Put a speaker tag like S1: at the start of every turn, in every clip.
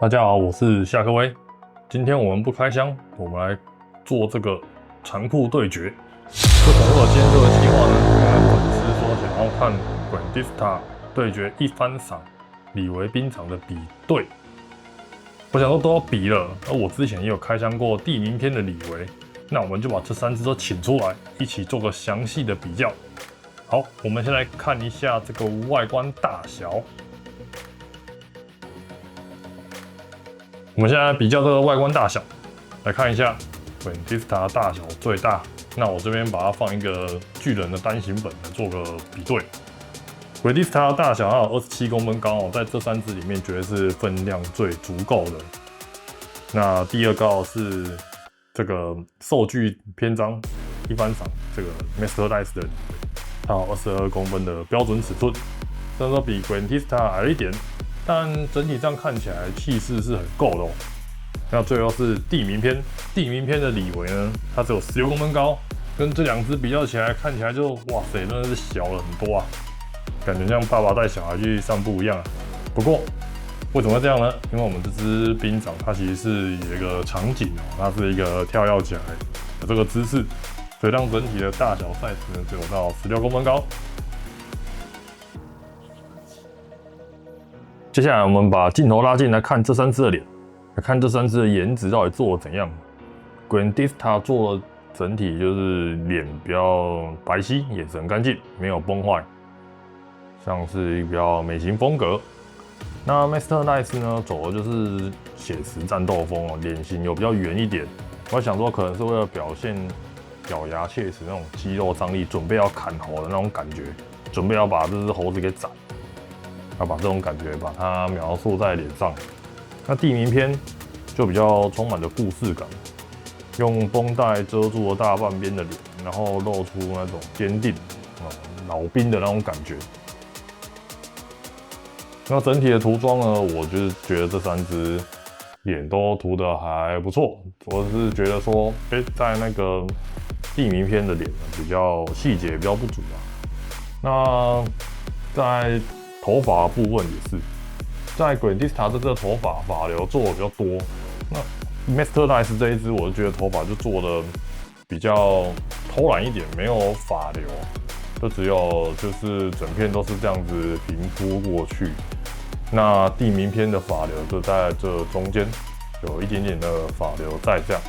S1: 大家好，我是夏克威。今天我们不开箱，我们来做这个残酷对决。为什么会有今天这个计划呢？因为粉丝说想要看 Grandista 对决一番赏李维冰场的比对。我想说都要比了，而我之前也有开箱过地名篇的李维，那我们就把这3只都请出来，一起做个详细的比较。好，我们先来看一下这个外观大小。我们现在比较这个外观大小，来看一下 Grandista 大小最大。那我这边把它放一个巨人的单行本来做个比对。Grandista 大小它有27公分高，在这3只里面绝对是分量最足够的。那第二高是这个兽具篇章一番赏这个 Master Dice 的，它有22公分的标准尺寸，虽然说比 Grandista 矮一点。但整体上看起来气势是很够的哦。那最后是地名篇的李维呢，它只有16公分高，跟这2只比较起来，看起来就哇塞，真的是小了很多啊，感觉像爸爸带小孩去散步一样啊。不过为什么会这样呢？因为我们这只兵长它其实是有一个场景哦，它是一个跳跃起来的这个姿势，所以让整体的大小 size 呢只有到16公分高。接下来我们把镜头拉近来看这3只的脸，来看这3只的颜值到底做得怎样。Grandista 做的整体就是脸比较白皙，眼神干净，没有崩坏，像是一个比较美型风格。那 Master Dice 呢，走的就是写实战斗风哦，脸型有比较圆一点。我想说，可能是为了表现咬牙切齿那种肌肉张力，准备要砍喉的那种感觉，准备要把这只猴子给斩。要把这种感觉把它描述在脸上。那地名篇就比较充满着故事感，用绷带遮住了大半边的脸，然后露出那种坚定、老兵的那种感觉。那整体的涂装呢，我就是觉得这3只脸都涂得还不错。我是觉得说，在那个地名篇的脸比较细节比较不足啊。那在头发的部分也是，在 Grandista 这个头发发流做的比较多，那 Master Dice 这一只，我就觉得头发就做的比较偷懒一点，没有发流，就只有就是整片都是这样子平铺过去。那地名篇的发流就在这中间有一点点的发流在这样。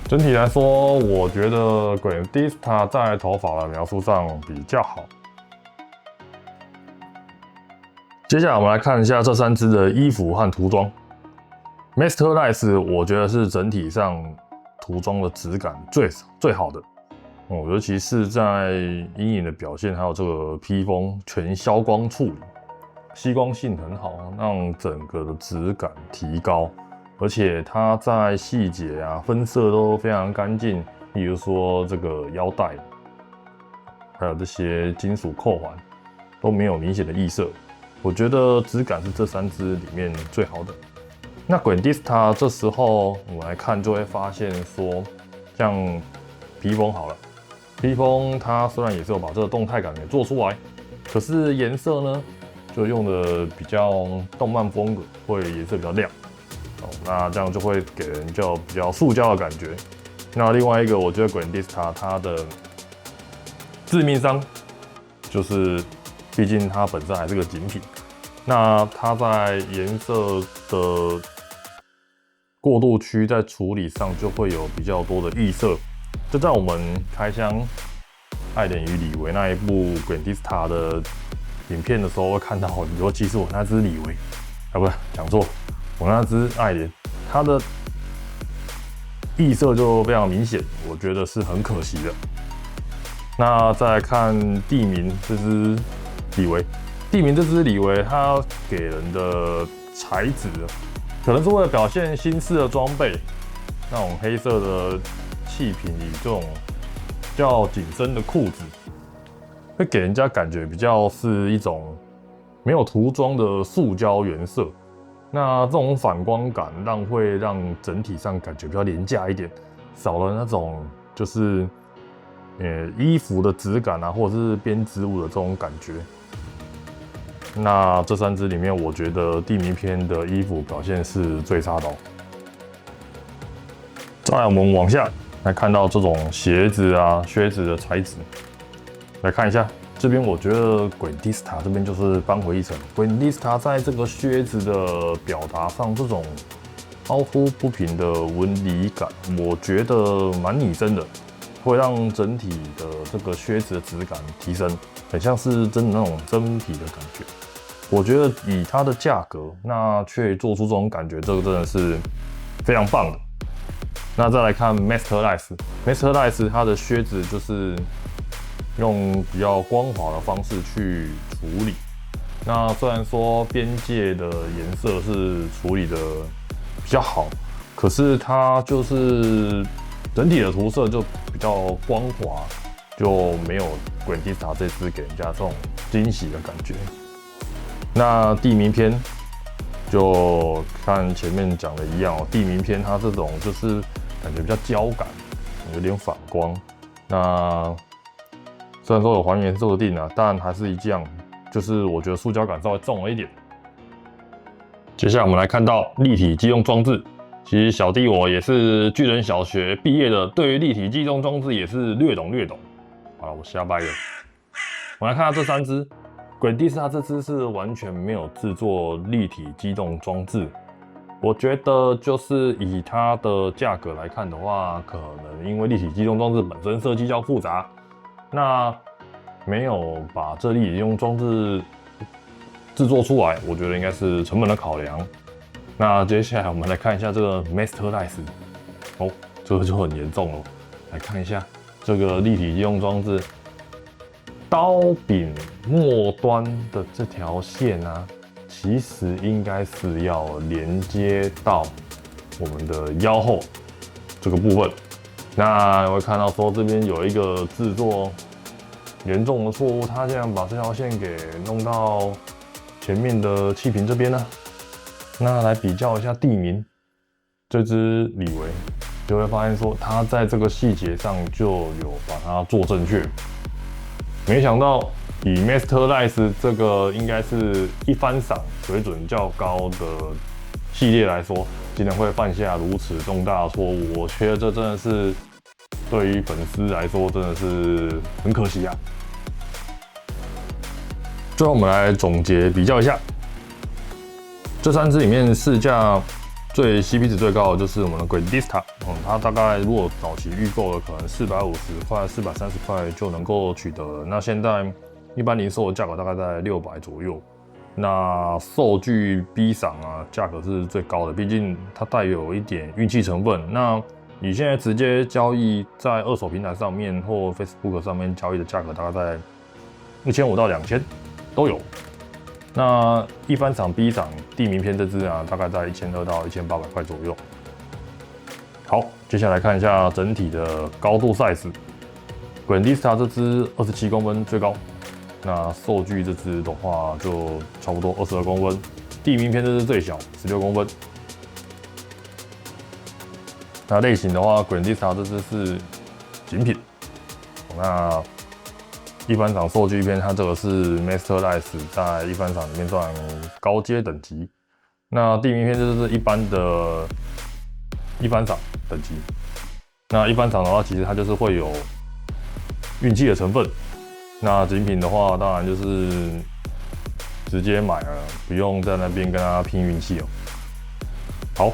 S1: 整体来说，我觉得 Grandista 在头发的描述上比较好。接下来我们来看一下这3只的衣服和涂装。Master Dice 我觉得是整体上涂装的质感最好的哦，尤其是在阴影的表现，还有这个披风全消光处理，吸光性很好，让整个的质感提高，而且它在细节啊分色都非常干净，比如说这个腰带，还有这些金属扣环都没有明显的异色。我觉得质感是这3只里面最好的。那 Grandista 这时候我们来看就会发现说，像披风好了，披风它虽然也是有把这个动态感给做出来，可是颜色呢就用的比较动漫风格，会颜色比较亮哦，那这样就会给人就比较塑胶的感觉。那另外一个，我觉得 Grandista 它的致命伤就是，毕竟它本身还是个精品。那它在颜色的过渡区在处理上就会有比较多的异色，就在我们开箱《爱莲与李维》那一部 Grandista 的影片的时候，会看到很多，其实我那只李维啊，不是讲错，我那只爱莲，它的异色就非常明显，我觉得是很可惜的。那再来看地名这只李维。地名这只李维，它给人的材质可能是为了表现新式的装备，那种黑色的气瓶里这种比较紧身的裤子，会给人家感觉比较是一种没有涂装的塑胶原色。那这种反光感会让整体上感觉比较廉价一点，少了那种就是衣服的质感啊，或者是编织物的这种感觉。那这3支里面，我觉得地名篇的衣服表现是最差的哦。再来，我们往下来看到这种鞋子啊、靴子的材质，来看一下。这边我觉得 Grandista 这边就是扳回一城。Grandista 在这个靴子的表达上，这种凹凸不平的纹理感，我觉得蛮拟真的，会让整体的这个靴子的质感提升，很像是真的那种真皮的感觉。我觉得以它的价格，那却做出这种感觉，这个真的是非常棒的。那再来看 Masterlice，Masterlice Masterlice 它的靴子就是用比较光滑的方式去处理。那虽然说边界的颜色是处理的比较好，可是它就是整体的涂色就比较光滑，就没有 Grandista 这支给人家这种惊喜的感觉。那地名篇就看前面讲的一样哦，地名篇它这种就是感觉比较胶感，有点反光。那虽然说有还原设定啊，但还是一样，就是我觉得塑胶感稍微重了一点。接下来我们来看到立体机动装置，其实小弟我也是巨人小学毕业的，对于立体机动装置也是略懂。好了，我瞎掰了。我们来看下这3支。Grandista 这支是完全没有制作立体机动装置，我觉得就是以它的价格来看的话，可能因为立体机动装置本身设计较复杂，那没有把这立体机动装置制作出来，我觉得应该是成本的考量。那接下来我们来看一下这个 Masterlice， 哦，这个就很严重了。来看一下这个立体机动装置。刀柄末端的这条线啊，其实应该是要连接到我们的腰后这个部分。那我会看到说这边有一个制作严重的错误，他这样把这条线给弄到前面的气瓶这边呢。那来比较一下地名这支李维，就会发现说他在这个细节上就有把它做正确。没想到以 Masterlice 这个应该是一番赏水准较高的系列来说，竟然会犯下如此重大的错误，我觉得这真的是对于粉丝来说真的是很可惜啊。最后我们来总结比较一下，这3支里面市价最 CP 值最高的就是我们的 Grandista，它大概如果早期预购的可能450块、430块就能够取得了。那现在一般零售的价格大概在600左右。那受具 B 赏啊，价格是最高的，毕竟它带有一点运气成分。那你现在直接交易在二手平台上面或 Facebook 上面交易的价格，大概在1500到2000都有。那一番赏 B 赏地名篇这支啊，大概在1200到1800块左右。好，接下来看一下整体的高度 size。Grandista 这支27公分最高，那受具这支的话就差不多22公分，地名篇这支最小16公分。那类型的话 ，Grandista 这支是精品。那一番赏受具篇，它这个是 Masterlice 在一番赏里面算高阶等级。那地名篇就是一般的一番赏等级。那一番赏的话，其实它就是会有运气的成分。那精品的话，当然就是直接买了，不用在那边跟它拼运气哦。好，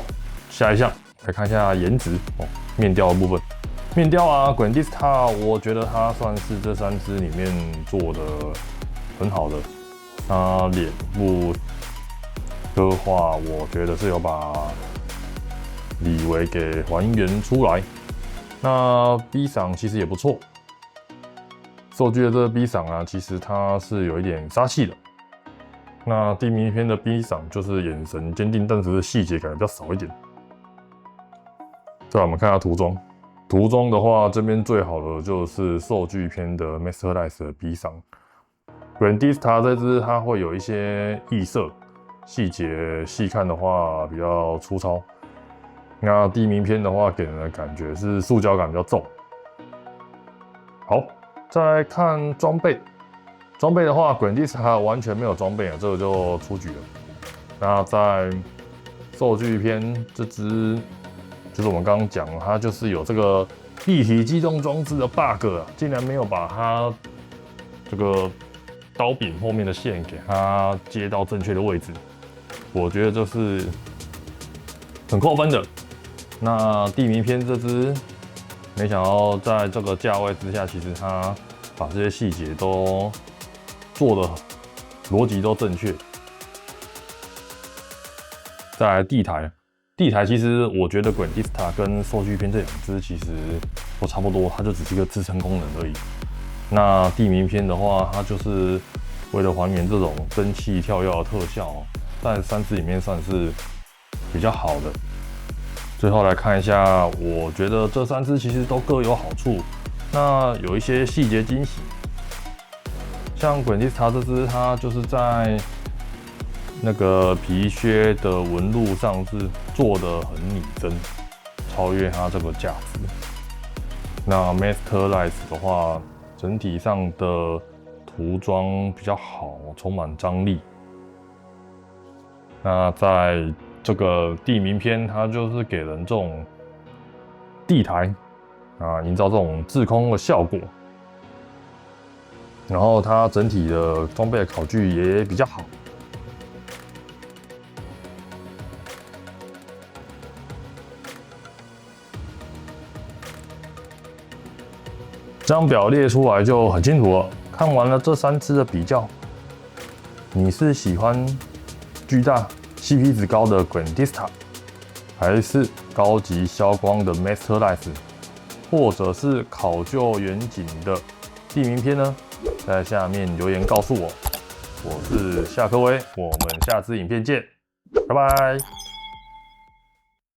S1: 下一项来看一下颜值哦，面雕的部分。面雕啊 ，Grandista， 我觉得它算是这3支里面做的很好的。它脸部刻画，我觉得是有把李维给还原出来。那 B 赏其实也不错，受具的这个 B 赏啊，其实它是有一点杀气的。那地名篇的 B 赏就是眼神坚定，但是细节感比较少一点。再来我们看一下涂装。涂装的话，这边最好的就是受具篇的 Masterlice 的 B 赏。Grandista 这支它会有一些异色，细节细看的话比较粗糙。那地名篇的话，给人的感觉是塑胶感比较重。好，再来看装备。装备的话 ，Grandista 完全没有装备啊，这个就出局了。那在兽具篇这只，就是我们刚刚讲，它就是有这个立体机动装置的 bug 啊，竟然没有把它这个刀柄后面的线给它接到正确的位置，我觉得这是很扣分的。那地名篇这只，没想到在这个价位之下，其实它把这些细节都做的逻辑都正确。再来地台其实我觉得 Grandista 跟兽具篇这两只其实都差不多，它就只是一个支撑功能而已。那地名篇的话，它就是为了还原这种蒸汽跳跃的特效，在3只里面算是比较好的。最后来看一下，我觉得这3只其实都各有好处。那有一些细节惊喜，像 Grandista 这只，它就是在那个皮靴的纹路上是做的很拟真，超越它这个价值。那 Masterlight 的话，整体上的涂装比较好，充满张力。那在这个地名篇，它就是给人这种地台啊，营造这种制空的效果。然后它整体的装备考据也比较好。这张表列出来就很清楚了。看完了这3只的比较，你是喜欢巨大、CP 值高的 Grandista， 还是高级消光的 Masterlight， 或者是考究远景的地名篇呢？在下面留言告诉我。我是夏科威，我们下支影片见，拜拜。